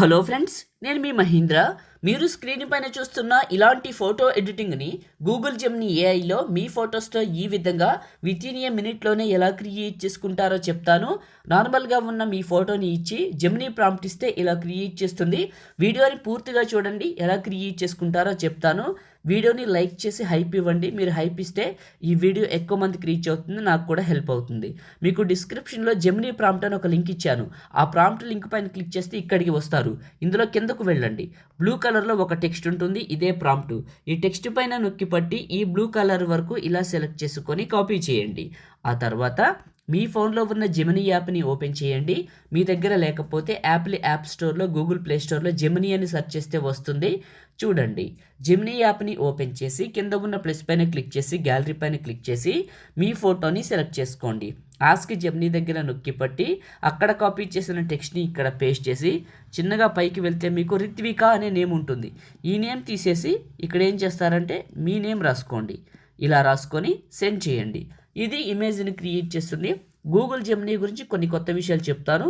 Hello friends, నేను మీ మహేంద్ర. మీరు screen పైన చూస్తున్న ఇలాంటి ఫోటో ఎడిటింగ్ని గూగుల్ జెమినీ ఏఐలో మీ ఫొటోస్తో ఈ విధంగా వితిన్ ఏ మినిట్లోనే ఎలా క్రియేట్ చేసుకుంటారో చెప్తాను. నార్మల్గా ఉన్న మీ ఫోటోని ఇచ్చి జెమినీ ప్రాంప్ట్ ఇస్తే ఇలా క్రియేట్ చేస్తుంది. వీడియోని పూర్తిగా చూడండి, ఎలా క్రియేట్ చేసుకుంటారో చెప్తాను. వీడియోని లైక్ చేసి హైప్ ఇవ్వండి. మీరు హైప్ ఇస్తే ఈ వీడియో ఎక్కువ మందికి రీచ్ అవుతుంది, నాకు కూడా హెల్ప్ అవుతుంది. మీకు డిస్క్రిప్షన్లో జెమినీ ప్రాంప్ట్ అని ఒక లింక్ ఇచ్చాను. ఆ ప్రాంప్ట్ లింక్ పైన క్లిక్ చేస్తే ఇక్కడికి వస్తారు. ఇందులో కిందకు వెళ్ళండి. బ్లూ కలర్లో ఒక టెక్స్ట్ ఉంటుంది, ఇదే ప్రాంప్ట్. ఈ టెక్స్ట్ పైన నొక్కి పట్టి ఈ బ్లూ కలర్ వరకు ఇలా సెలెక్ట్ చేసుకొని కాపీ చేయండి. ఆ తర్వాత మీ ఫోన్లో ఉన్న జెమినీ యాప్ని ఓపెన్ చేయండి. మీ దగ్గర లేకపోతే యాప్ స్టోర్లో, గూగుల్ ప్లే స్టోర్లో జెమినీ అని సెర్చ్ చేస్తే వస్తుంది. చూడండి, జెమినీ యాప్ని ఓపెన్ చేసి కింద ఉన్న ప్లస్ పైన క్లిక్ చేసి గ్యాలరీ పైన క్లిక్ చేసి మీ ఫోటోని సెలెక్ట్ చేసుకోండి. ఆస్క్ జెమినీ దగ్గర నొక్కి పట్టి అక్కడ కాపీ చేసిన టెక్స్ట్ని ఇక్కడ పేస్ట్ చేసి చిన్నగా పైకి వెళ్తే మీకు రిత్విక అనే నేమ్ ఉంటుంది. ఈ నేమ్ తీసేసి ఇక్కడ ఏం చేస్తారంటే మీ నేమ్ రాసుకోండి. ఇలా రాసుకొని సెండ్ చేయండి. ఇది ఇమేజ్ని క్రియేట్ చేస్తుంది. గూగుల్ జెమినీ గురించి కొన్ని కొత్త విషయాలు చెప్తాను.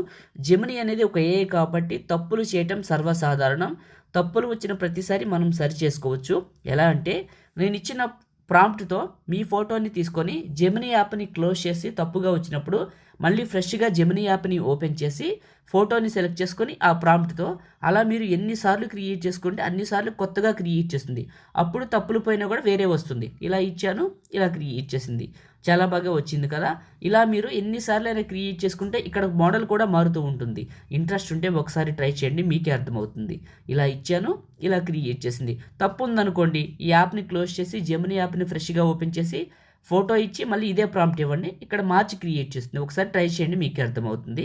జెమినీ అనేది ఒక ఏఐ కాబట్టి తప్పులు చేయటం సర్వసాధారణం. తప్పులు వచ్చిన ప్రతిసారి మనం సరి చేసుకోవచ్చు. ఎలా అంటే, నేను ఇచ్చిన ప్రాంప్ట్తో మీ ఫోటోని తీసుకొని జెమినీ యాప్ని క్లోజ్ చేసి తప్పుగా వచ్చినప్పుడు మళ్ళీ ఫ్రెష్గా జెమినీ యాప్ని ఓపెన్ చేసి ఫోటోని సెలెక్ట్ చేసుకొని ఆ ప్రాంప్ట్తో అలా మీరు ఎన్నిసార్లు క్రియేట్ చేసుకుంటే అన్నిసార్లు కొత్తగా క్రియేట్ చేస్తుంది. అప్పుడు తప్పులు పోయినా కూడా వేరే వస్తుంది. ఇలా ఇచ్చాను, ఇలా క్రియేట్ చేసింది. చాలా బాగా వచ్చింది కదా. ఇలా మీరు ఎన్నిసార్లు అయినా క్రియేట్ చేసుకుంటే ఇక్కడ మోడల్ కూడా మారుతూ ఉంటుంది. ఇంట్రెస్ట్ ఉంటే ఒకసారి ట్రై చేయండి, మీకే అర్థమవుతుంది. ఇలా ఇచ్చాను, ఇలా క్రియేట్ చేసింది. తప్పు ఉందనుకోండి, ఈ యాప్ని క్లోజ్ చేసి జెమినీ యాప్ని ఫ్రెష్గా ఓపెన్ చేసి ఫోటో ఇచ్చి మళ్ళీ ఇదే ప్రాంప్ట్ ఇవ్వండి. ఇక్కడ మార్చి క్రియేట్ చేస్తుంది. ఒకసారి ట్రై చేయండి, మీకే అర్థమవుతుంది.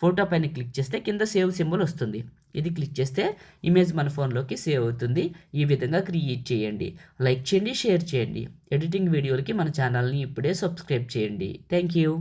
ఫోటో పైన క్లిక్ చేస్తే కింద సేవ్ సింబల్ వస్తుంది. ఇది క్లిక్ చేస్తే ఇమేజ్ మన ఫోన్లోకి సేవ్ అవుతుంది. ఈ విధంగా క్రియేట్ చేయండి. లైక్ చేయండి, షేర్ చేయండి. ఎడిటింగ్ వీడియోలకి మన ఛానల్ని ఇప్పుడే సబ్స్క్రైబ్ చేయండి. Thank you.